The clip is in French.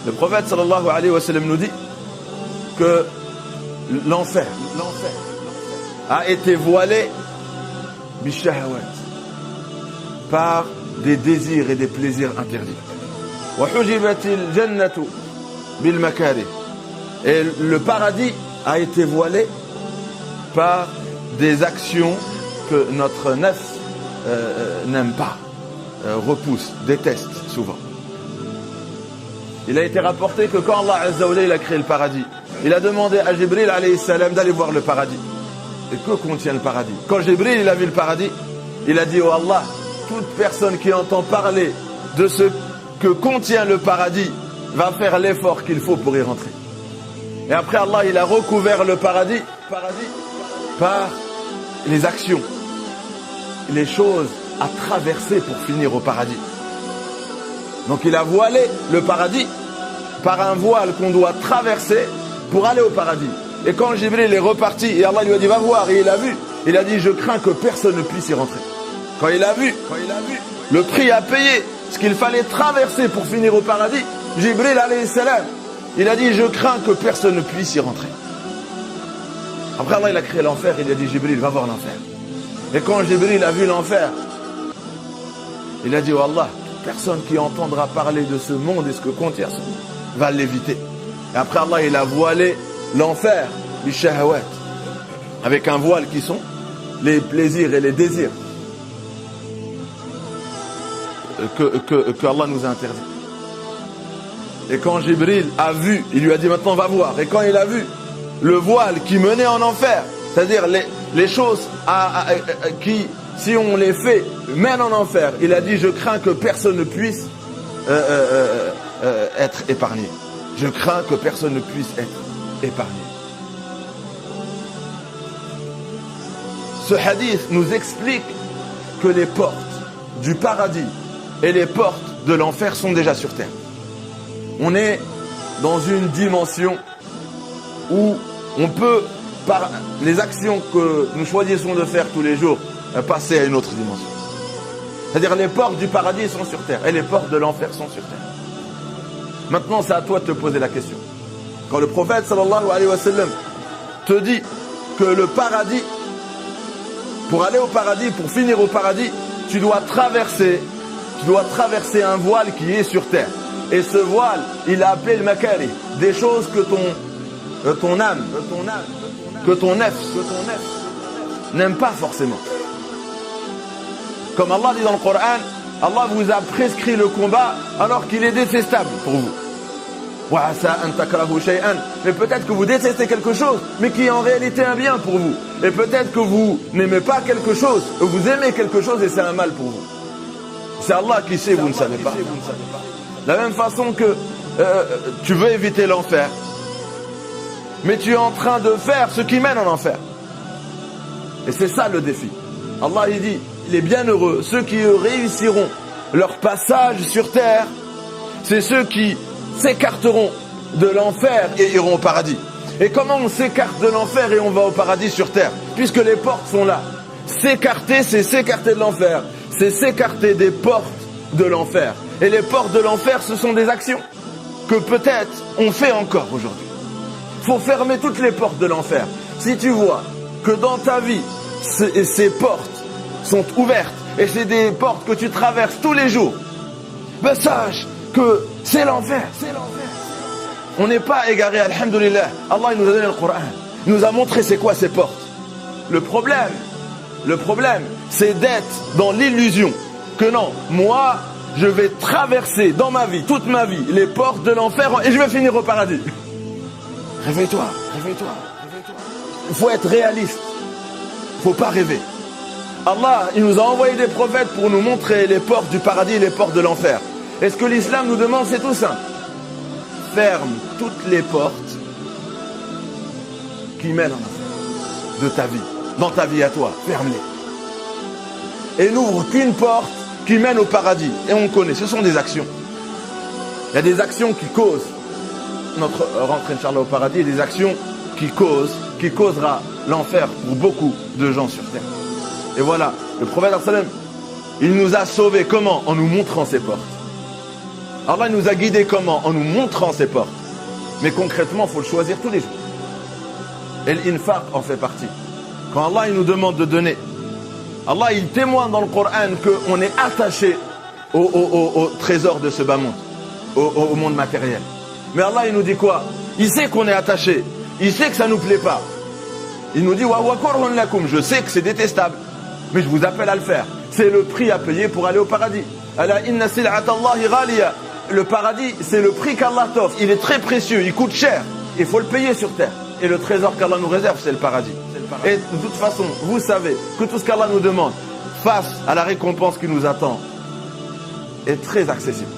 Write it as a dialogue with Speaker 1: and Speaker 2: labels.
Speaker 1: Le prophète sallallahu alayhi wa sallam nous dit que l'enfer a été voilé bishahawat, par des désirs et des plaisirs interdits. Wa hujibatil jannatu bil makarih. Et le paradis a été voilé par des actions que notre nafs n'aime pas, repousse, déteste souvent. Il a été rapporté que quand Allah Azza wa Jalla il a créé le paradis, il a demandé à Jibril alayhi salam d'aller voir le paradis. Et que contient le paradis? Quand Jibril il a vu le paradis, il a dit: oh Allah, toute personne qui entend parler de ce que contient le paradis va faire l'effort qu'il faut pour y rentrer. Et après Allah il a recouvert le paradis par les actions, les choses à traverser pour finir au paradis. Donc il a voilé le paradis par un voile qu'on doit traverser pour aller au paradis. Et quand Jibril est reparti et Allah lui a dit: va voir, et il a vu, il a dit: je crains que personne ne puisse y rentrer. Quand il a vu le prix à payer, ce qu'il fallait traverser pour finir au paradis, Jibril alayhi salam, il a dit: je crains que personne ne puisse y rentrer. Après Allah il a créé l'enfer, il a dit: Jibril, va voir l'enfer. Et quand Jibril a vu l'enfer, il a dit: oh Allah, personne qui entendra parler de ce monde et ce que contient ce monde va l'éviter. Et après Allah il a voilé l'enfer du shahawat, avec un voile qui sont les plaisirs et les désirs que Allah nous a interdits. Et quand Jibril a vu, il lui a dit: maintenant va voir. Et quand il a vu le voile qui menait en enfer, c'est-à-dire les choses qui, si on les fait, mènent en enfer, il a dit: je crains que personne ne puisse être épargné. Je crains que personne ne puisse être épargné. Ce hadith nous explique que les portes du paradis et les portes de l'enfer sont déjà sur terre. On est dans une dimension où on peut, par les actions que nous choisissons de faire tous les jours, passer à une autre dimension. C'est-à-dire les portes du paradis sont sur terre et les portes de l'enfer sont sur terre. Maintenant, c'est à toi de te poser la question. Quand le prophète sallallahu alayhi wa sallam te dit que le paradis, pour aller au paradis, pour finir au paradis, tu dois traverser un voile qui est sur terre. Et ce voile, il a appelé le makari, des choses que ton âme, que ton nefs n'aime pas forcément. Comme Allah dit dans le Coran, Allah vous a prescrit le combat alors qu'il est détestable pour vous. Mais peut-être que vous détestez quelque chose, mais qui est en réalité un bien pour vous. Et peut-être que vous n'aimez pas quelque chose, ou vous aimez quelque chose et c'est un mal pour vous. C'est Allah qui sait, vous ne savez pas. De la même façon que tu veux éviter l'enfer, mais tu es en train de faire ce qui mène en enfer. Et c'est ça le défi. Allah il dit: les bienheureux, ceux qui réussiront leur passage sur terre, c'est ceux qui s'écarteront de l'enfer et iront au paradis. Et comment on s'écarte de l'enfer et on va au paradis sur terre? Puisque les portes sont là. S'écarter, c'est s'écarter de l'enfer. C'est s'écarter des portes de l'enfer. Et les portes de l'enfer, ce sont des actions que peut-être on fait encore aujourd'hui. Il faut fermer toutes les portes de l'enfer. Si tu vois que dans ta vie, ces portes sont ouvertes et c'est des portes que tu traverses tous les jours, ben sache que c'est l'enfer. On n'est pas égaré, alhamdoulilah. Allah il nous a donné le Coran. Il nous a montré c'est quoi ces portes. Le problème, c'est d'être dans l'illusion que non, moi, je vais traverser dans ma vie, toute ma vie, les portes de l'enfer et je vais finir au paradis. Réveille-toi. Il faut être réaliste. Il ne faut pas rêver. Allah, il nous a envoyé des prophètes pour nous montrer les portes du paradis et les portes de l'enfer. Et ce que l'islam nous demande, c'est tout simple. Ferme toutes les portes qui mènent en enfer de ta vie. Dans ta vie à toi, ferme-les. Et n'ouvre qu'une porte qui mène au paradis. Et on connaît, ce sont des actions. Il y a des actions qui causent notre rentrée, Inch'Allah, au paradis, et des actions qui causera l'enfer pour beaucoup de gens sur terre. Et voilà, le prophète sallam, il nous a sauvés. Comment? En nous montrant ces portes. Allah nous a guidés comment? En nous montrant ses portes. Mais concrètement, il faut le choisir tous les jours. Et l'infaq en fait partie. Quand Allah il nous demande de donner, Allah il témoigne dans le Coran qu'on est attaché au trésor de ce bas monde, au monde matériel. Mais Allah il nous dit quoi? Il sait qu'on est attaché, il sait que ça nous plaît pas. Il nous dit wa kurhun lakum, je sais que c'est détestable, mais je vous appelle à le faire. C'est le prix à payer pour aller au paradis. Ala inna sil'atallahi ghaliya. Le paradis, c'est le prix qu'Allah t'offre. Il est très précieux, il coûte cher. Il faut le payer sur terre. Et le trésor qu'Allah nous réserve, c'est le paradis. Et de toute façon, vous savez que tout ce qu'Allah nous demande, face à la récompense qui nous attend, est très accessible.